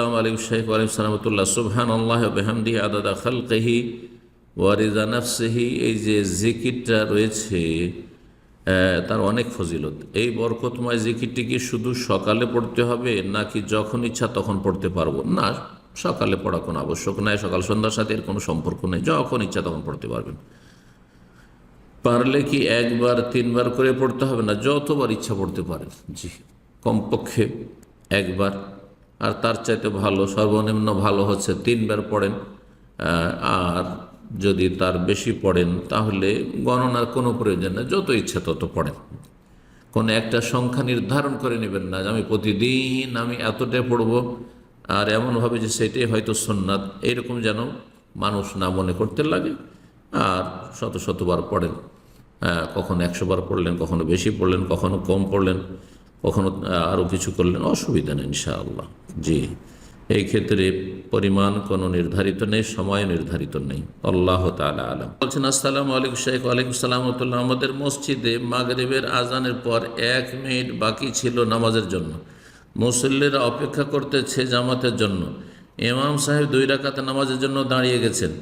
আসসালামু আলাইকুম শাইখ ওয়া আলাইকুম সালামতুল্লাহ। সুবহানাল্লাহি ওয়া বিহামদিহি আদাদা খালকিহি ওয়া রিজা নাফসিহি, এই যে জিকিরটা রয়েছে তার অনেক ফজিলত। এই বরকতময় জিকিরটি কি শুধু সকালে পড়তে হবে নাকি যখন ইচ্ছা তখন পড়তে পারবো? না, সকালে পড়া কোনো আবশ্যক নাই, সকাল সন্ধ্যার সাথে এর কোনো সম্পর্ক নেই, যখন ইচ্ছা তখন পড়তে পারবেন। পারলে কি একবার তিনবার করে পড়তে হবে না, যতবার ইচ্ছা পড়তে পারেন। জি, কমপক্ষে একবার, আর তার চাইতে ভালো সর্বনিম্ন ভালো হচ্ছে তিনবার পড়েন। আর যদি তার বেশি পড়েন তাহলে গণনার কোনো প্রয়োজন নেই, যত ইচ্ছা তত পড়েন। কোনো একটা সংখ্যা নির্ধারণ করে নেবেন না যে আমি প্রতিদিন আমি এতটাই পড়ব, আর এমনভাবে যে সেটাই হয়তো সুন্নাত, এরকম যেন মানুষ না মনে করতে লাগে। আর শত শতবার পড়েন, কখনো 100 বার পড়লেন, কখনো বেশি পড়লেন, কখনো কম পড়লেন, কখনো আরও কিছু করলেন, অসুবিধা নেই ইনশাআল্লাহ। জি, এই ক্ষেত্রে পরিমাণ কোনো নির্ধারিত নেই, সময় নির্ধারিত নেই। আল্লাহ তাআলা আলাম। বলছেন, আসসালামু আলাইকুম শাইখ। ওয়ালাইকুম সালাম। আমাদের মসজিদে মাগরিবের আজানের পর 1 মিনিট বাকি ছিল নামাজের জন্য। মুসল্লিরা অপেক্ষা করতেছে জামাতের জন্য। ইমাম সাহেব 2 রাকাত নামাজের জন্য দাঁড়িয়ে গেছেন।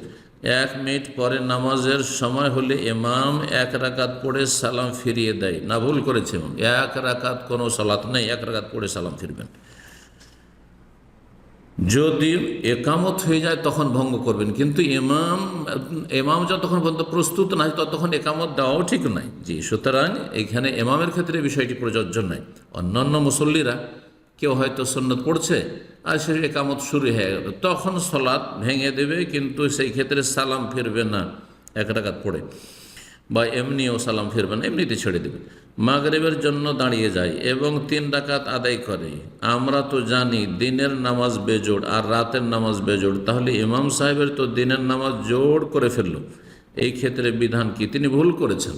1 মিনিট পরে নামাজের সময় হলে ইমাম 1 রাকাত পড়ে সালাম ফিরিয়ে দেয়, না ভুল করেছে? 1 রাকাত কোনো সালাত নেই, 1 রাকাত পড়ে সালাম ফিরবেন। যদি একামত হয়ে যায় তখন ভঙ্গ করবেন, কিন্তু ইমাম যতক্ষণ পর্যন্ত প্রস্তুত না হয় ততক্ষণ একামত দেওয়াও ঠিক নয়। জি, সুতরাং এখানে ইমামের ক্ষেত্রে বিষয়টি প্রযোজ্য নয়। অন্যান্য মুসল্লিরা কেউ হয়তো সুন্নত পড়ছে আর সে একামত শুরু হয়ে গেল, তখন সালাত ভেঙে দেবে, কিন্তু সেই ক্ষেত্রে সালাম ফিরবে না 1 রাকাত পড়ে, বা এমনিও সালাম ফিরবে না, এমনিতে ছেড়ে দেবে। মাগরিবের জন্য দাঁড়িয়ে যায় এবং 3 রাকাত আদায় করে। আমরা তো জানি দিনের নামাজ বেজোড় আর রাতের নামাজ বেজোড়, তাহলে ইমাম সাহেবের তো দিনের নামাজ জোড় করে ফেলল। এই ক্ষেত্রে বিধান কি? তিনি ভুল করেছেন,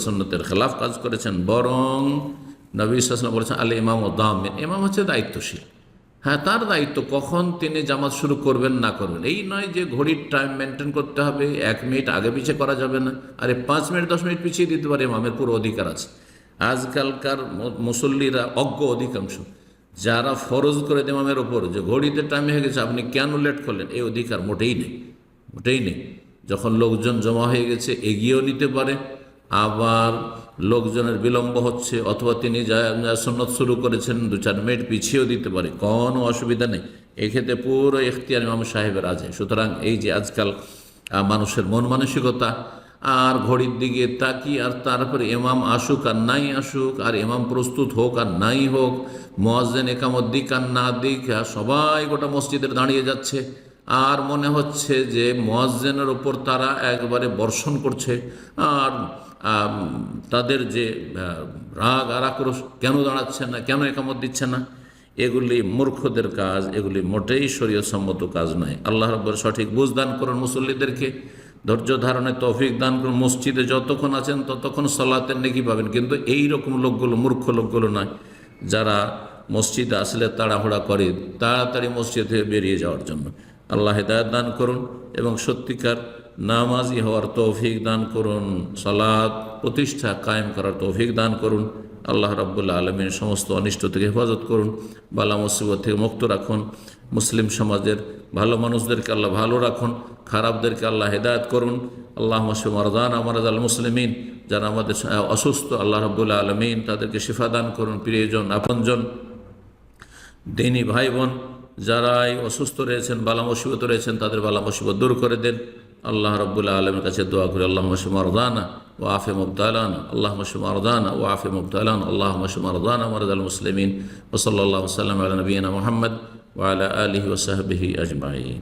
সুন্নতের খেলাফ কাজ করেছেন। বরং নবী সাল্লাল্লাহু আলাইহি ওয়াসাল্লাম বলেছেন, আল ইমাম ও দামিন, ইমাম হচ্ছে দায়িত্বশীল। হ্যাঁ, তার দায়িত্ব কখন তিনি জামাত শুরু করবেন না করবেন। এই নয় যে ঘড়ির টাইম মেনটেন করতে হবে, 1 মিনিট আগে পিছিয়ে করা যাবে না। আরে 5 মিনিট 10 মিনিট পিছিয়ে দিতে পারে, ইমামের পুরো অধিকার আছে। আজকালকার মুসল্লিরা অজ্ঞ অধিকাংশ, যারা ফরজ করে দেয় ইমামের ওপর যে ঘড়িতে টাইম হয়ে গেছে আপনি কেন লেট করলেন, এই অধিকার মোটেই নেই। যখন লোকজন জমা হয়ে গেছে এগিয়েও নিতে পারে, আবার লোকজনের বিলম্ব হচ্ছে অথবা তিনি সুন্নত শুরু করেছেন 2-4 মিনিট পিছিয়েও দিতে পারে, কোনো অসুবিধা নেই। এক্ষেত্রে পুরো ইখতিয়ার ইমাম সাহেবের আছে। সুতরাং এই যে আজকাল মানুষের মন মানসিকতা, আর ঘড়ির দিকে তাকি, আর তারপরে ইমাম আসুক আর নাই আসুক, আর ইমাম প্রস্তুত হোক আর নাই হোক, মুয়াজ্জিন একামত দিক আর না দিক, সবাই গোটা মসজিদের দাঁড়িয়ে যাচ্ছে, আর মনে হচ্ছে যে মুয়াজ্জিনের ওপর তারা একবারে বর্ষণ করছে। আর তাদের যে রাগ আর আক্রোশ, কেন দাঁড়াচ্ছে না, কেন একামত দিচ্ছে না, এগুলি মূর্খদের কাজ, এগুলি মোটেই শরীয়তসম্মত কাজ নয়। আল্লাহ রাব্বুল সঠিক বুঝ দান করুন, মুসল্লিদেরকে ধৈর্য ধারণের তৌফিক দান করুন। মসজিদে যতক্ষণ আছেন ততক্ষণ সালাতের নেকি পাবেন, কিন্তু এই রকম লোকগুলো, মূর্খ লোকগুলো নয়, যারা মসজিদে আসলে তাড়াহুড়া করে তাড়াতাড়ি মসজিদ থেকে বেরিয়ে যাওয়ার জন্য। আল্লাহ হেদায়েত দান করুন এবং সত্যিকার নামাজি হওয়ার তৌফিক দান করুন, সালাত প্রতিষ্ঠা কায়েম করার তৌফিক দান করুন। আল্লাহ রাব্বুল আলামিন সমস্ত অনিষ্ট থেকে হেফাজত করুন, বালা মুসিবত থেকে মুক্ত রাখুন। মুসলিম সমাজের ভালো মানুষদেরকে আল্লাহ ভালো রাখুন, খারাপদেরকে আল্লাহ হেদায়েত করুন। আল্লাহুম্মা শফি মারদানা মারদাল মুসলিমিন, যারা আমাদের অসুস্থ আল্লাহ রাব্বুল আলামিন তাদেরকে শিফা দান করুন। প্রিয়জন, আপনজন, দিনী ভাই বোন যারাই অসুস্থ রয়েছেন, বালা মুসিবত রয়েছেন, তাদের বালা মুসিবত দূর করে দেন। আল্লাহ রাব্বুল আলামিনের কাছে দোয়া করি, আল্লাহুম্মা শফি মারদানা ওয়া আফি মুবতালানা, আল্লাহুম্মা শফি মারদানা ওয়া আফি মুবতালানা, আল্লাহুম্মা শফি মারদানা মারদাল মুসলিমিন। ওয়া সাল্লাল্লাহু ওয়া সাল্লাম আলা নবিয়িনা মুহাম্মদ ওয়া আলা আলিহি ওয়া সাহবিহি আজমাইন।